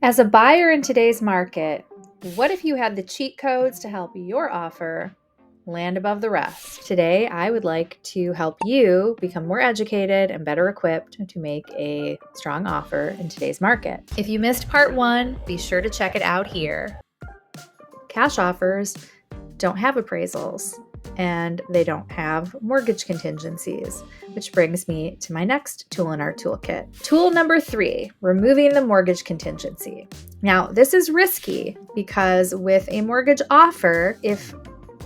As a buyer in today's market, what if you had the cheat codes to help your offer land above the rest? Today, I would like to help you become more educated and better equipped to make a strong offer in today's market. If you missed part one, be sure to check it out here. Cash offers don't have appraisals and they don't have mortgage contingencies, which brings me to my next tool in our toolkit. Tool number 3, removing the mortgage contingency. Now, this is risky because with a mortgage offer, if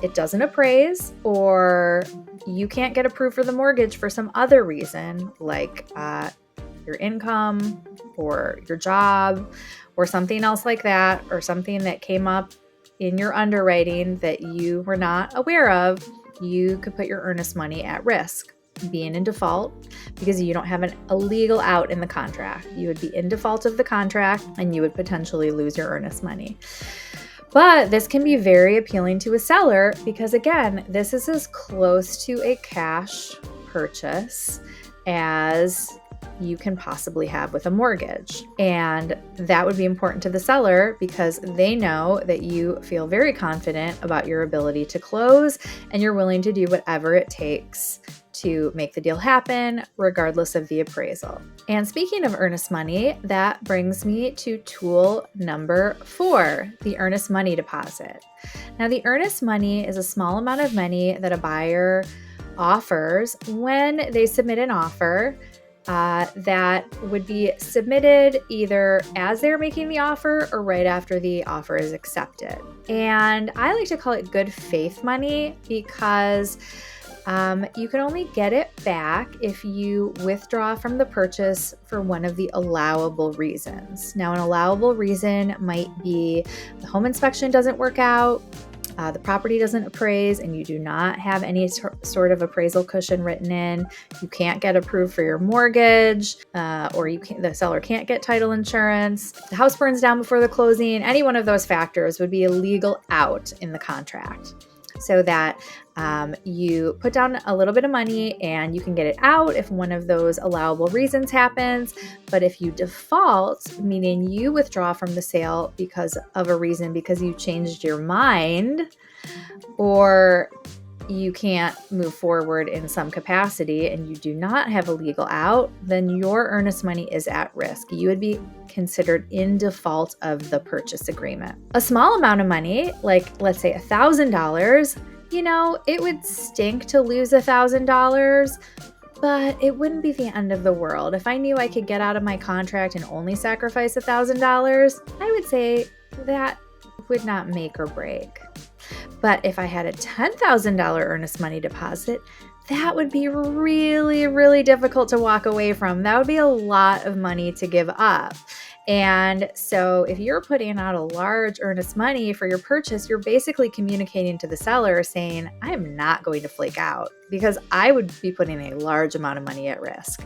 it doesn't appraise or you can't get approved for the mortgage for some other reason, like your income or your job or something else like that, or something that came up in your underwriting that you were not aware of, you could put your earnest money at risk, being in default because you don't have a legal out in the contract. You would be in default of the contract and you would potentially lose your earnest money. But this can be very appealing to a seller because, again, this is as close to a cash purchase as you can possibly have with a mortgage. And that would be important to the seller because they know that you feel very confident about your ability to close and you're willing to do whatever it takes to make the deal happen, regardless of the appraisal. And speaking of earnest money, that brings me to tool number 4, the earnest money deposit. Now, the earnest money is a small amount of money that a buyer offers when they submit an offer that would be submitted either as they're making the offer or right after the offer is accepted. And I like to call it good faith money because you can only get it back if you withdraw from the purchase for one of the allowable reasons. Now, an allowable reason might be the home inspection doesn't work out, the property doesn't appraise, and you do not have any sort of appraisal cushion written in. You can't get approved for your mortgage, or the seller can't get title insurance. The house burns down before the closing. Any one of those factors would be a legal out in the contract, so that you put down a little bit of money and you can get it out if one of those allowable reasons happens. But if you default, meaning you withdraw from the sale because of a reason, because you changed your mind or you can't move forward in some capacity and you do not have a legal out, then your earnest money is at risk. You would be considered in default of the purchase agreement. A small amount of money, like let's say $1,000, it would stink to lose $1,000, but it wouldn't be the end of the world. If I knew I could get out of my contract and only sacrifice $1,000, I would say that would not make or break. But if I had a $10,000 earnest money deposit, that would be really, really difficult to walk away from. That would be a lot of money to give up. And so if you're putting out a large earnest money for your purchase, you're basically communicating to the seller saying, I am not going to flake out because I would be putting a large amount of money at risk.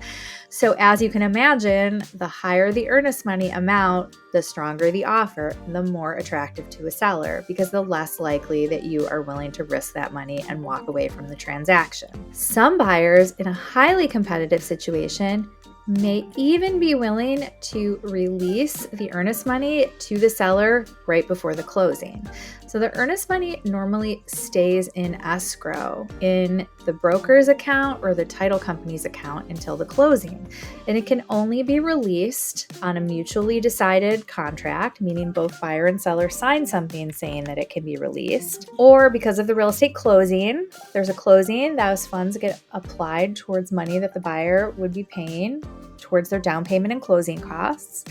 So as you can imagine, the higher the earnest money amount, the stronger the offer, the more attractive to a seller because the less likely that you are willing to risk that money and walk away from the transaction. Some buyers in a highly competitive situation may even be willing to release the earnest money to the seller right before the closing. So the earnest money normally stays in escrow in the broker's account or the title company's account until the closing. And it can only be released on a mutually decided contract, meaning both buyer and seller sign something saying that it can be released. Or because of the real estate closing, there's a closing, those funds get applied towards money that the buyer would be paying towards their down payment and closing costs,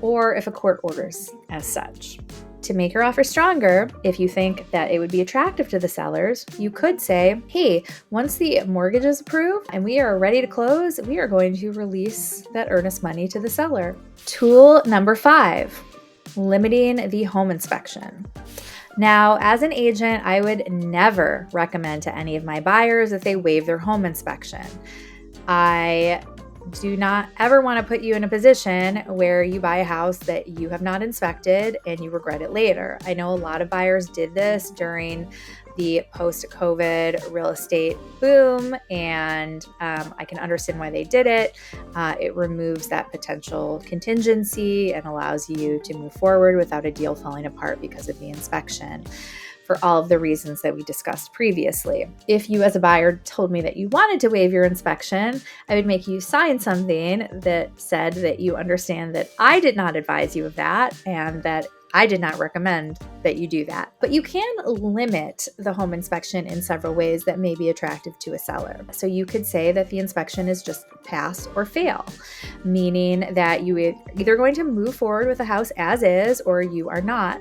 or if a court orders as such. To make your offer stronger, if you think that it would be attractive to the sellers, you could say, hey, once the mortgage is approved and we are ready to close, we are going to release that earnest money to the seller. Tool number 5, limiting the home inspection. Now, as an agent, I would never recommend to any of my buyers that they waive their home inspection. I do not ever want to put you in a position where you buy a house that you have not inspected and you regret it later. I know a lot of buyers did this during the post-COVID real estate boom, and I can understand why they did it. It removes that potential contingency and allows you to move forward without a deal falling apart because of the inspection, for all of the reasons that we discussed previously. If you as a buyer told me that you wanted to waive your inspection, I would make you sign something that said that you understand that I did not advise you of that and that I did not recommend that you do that. But you can limit the home inspection in several ways that may be attractive to a seller. So you could say that the inspection is just pass or fail, meaning that you are either going to move forward with the house as is or you are not,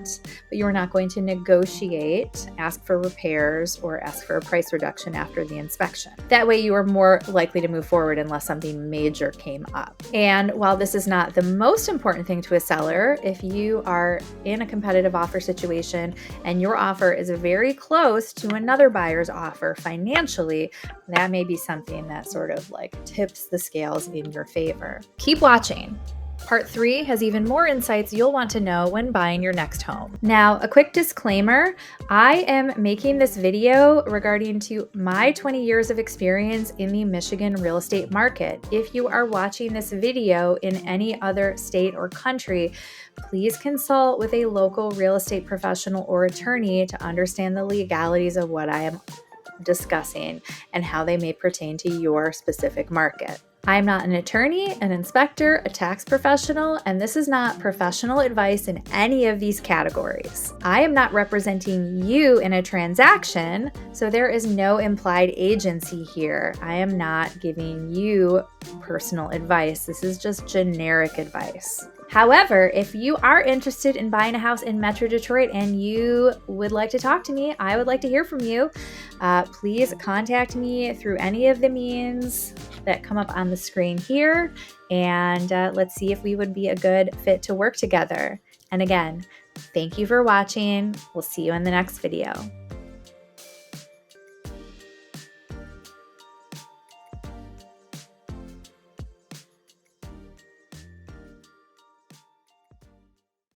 but you are not going to negotiate, ask for repairs, or ask for a price reduction after the inspection. That way you are more likely to move forward unless something major came up. And while this is not the most important thing to a seller, if you are in a competitive offer situation and your offer is very close to another buyer's offer financially, that may be something that sort of like tips the scales in your favor. Keep watching. Part 3 has even more insights you'll want to know when buying your next home. Now, a quick disclaimer, I am making this video regarding to my 20 years of experience in the Michigan real estate market. If you are watching this video in any other state or country, please consult with a local real estate professional or attorney to understand the legalities of what I am discussing and how they may pertain to your specific market. I'm not an attorney, an inspector, a tax professional, and this is not professional advice in any of these categories. I am not representing you in a transaction, so there is no implied agency here. I am not giving you personal advice. This is just generic advice. However, if you are interested in buying a house in Metro Detroit and you would like to talk to me, I would like to hear from you. Please contact me through any of the means that come up on the screen here, and let's see if we would be a good fit to work together. And again, thank you for watching. We'll see you in the next video.